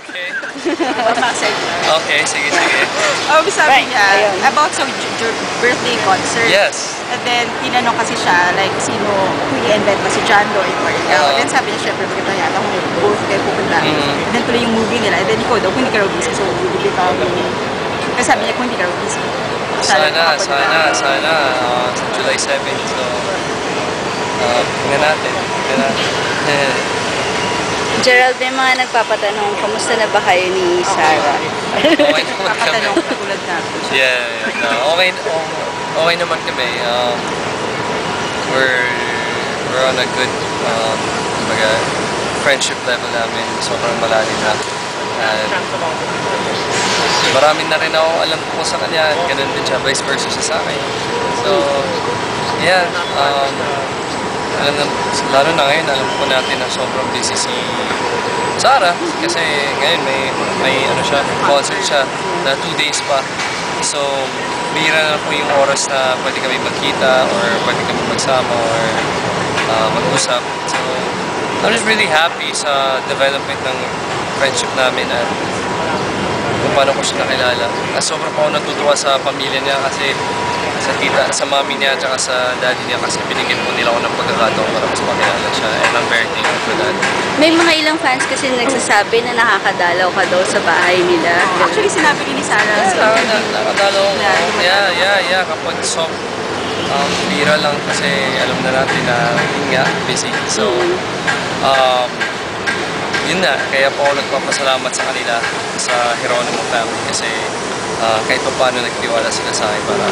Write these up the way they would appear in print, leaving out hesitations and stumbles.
okay. Okay, sige. Sabi niya, ayun. about sa birthday concert. Yes. And then, tinanong kasi siya, like, who i-invent ba si John Lloyd or ikaw? And then sabi niya, syempre, maganda yata kung both kayo pupunta. And then, tuloy yung movie nila. And then, ikaw daw, kung hindi ka raw busy, so, bibili ka kasi sabi niya, kung hindi ka raw busy. Sana. Sa July 7. So, tingnan natin. Gerald, may mga nagpapatanong, kamusta na ba kayo ni Sarah? Okay naman kami. Papatanong katulad natin. Yeah. No, okay naman kami. We're on a good friendship level namin. Sobrang malalim na. Marami na rin ako alam ko sa kanya. Ganun din siya, vice versa siya sa akin. So, yeah. Lalo na ngayon, alam ko natin na sobrang busy si Sarah. Kasi ngayon may concert siya na 2 days pa. So, bihira na po yung oras na pwede kami magkita or pwede kami magsama or mag-usap. So, I'm just really happy sa development ng friendship namin at kung paano ko siya nakilala. Sobrang pa ako natutuwa sa pamilya niya kasi sa mami niya at sa daddy niya kasi binigyan po nila ako ng pagkakataon para mas makilala siya and I'm very thankful for that. May mga ilang fans kasi nagsasabi na nakakadalaw ka daw sa bahay nila. Actually, sinabi ni Sarah. Nakadalaw ako. Yeah. Kapag bira lang kasi alam na natin na yun nga, busy. So, yun na. Kaya po ako nagpapasalamat sa kanila sa Geronimo family kasi kahit pa paano nagtiwala sila sa akin para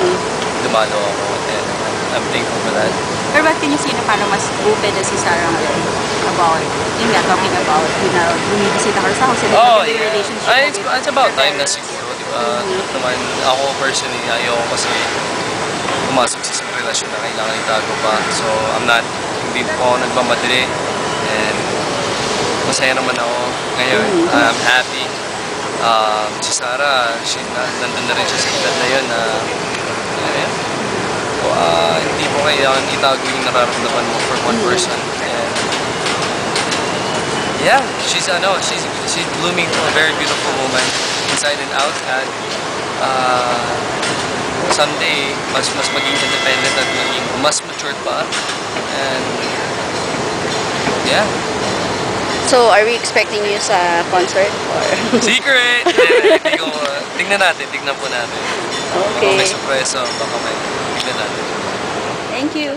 dumalo ako. And I'm thankful for that. Pero ba't can you see na paano mas open na si Sarah ngayon about, yun nga, talking about, bumibisita ka sa house, and yung relationship it's about time na siguro, di ba? Naman, ako personally, ayaw kasi pumasok sa isang relasyon na kailangan itago pa. So, hindi po ako nagmamadali. And masaya naman ako ngayon. I'm happy. Si Sarah, nandun na rin siya sa edad na yun na hindi po kailangan itago yung nararamdaman mo for one person. And yeah, she's blooming to a very beautiful woman inside and out, and someday mas maging independent at maging mas matured pa. And yeah. So, are we expecting you sa concert? Or? Secret! Tingnan po natin. Okay. Baka may surpresa, baka may tingnan natin. Thank you.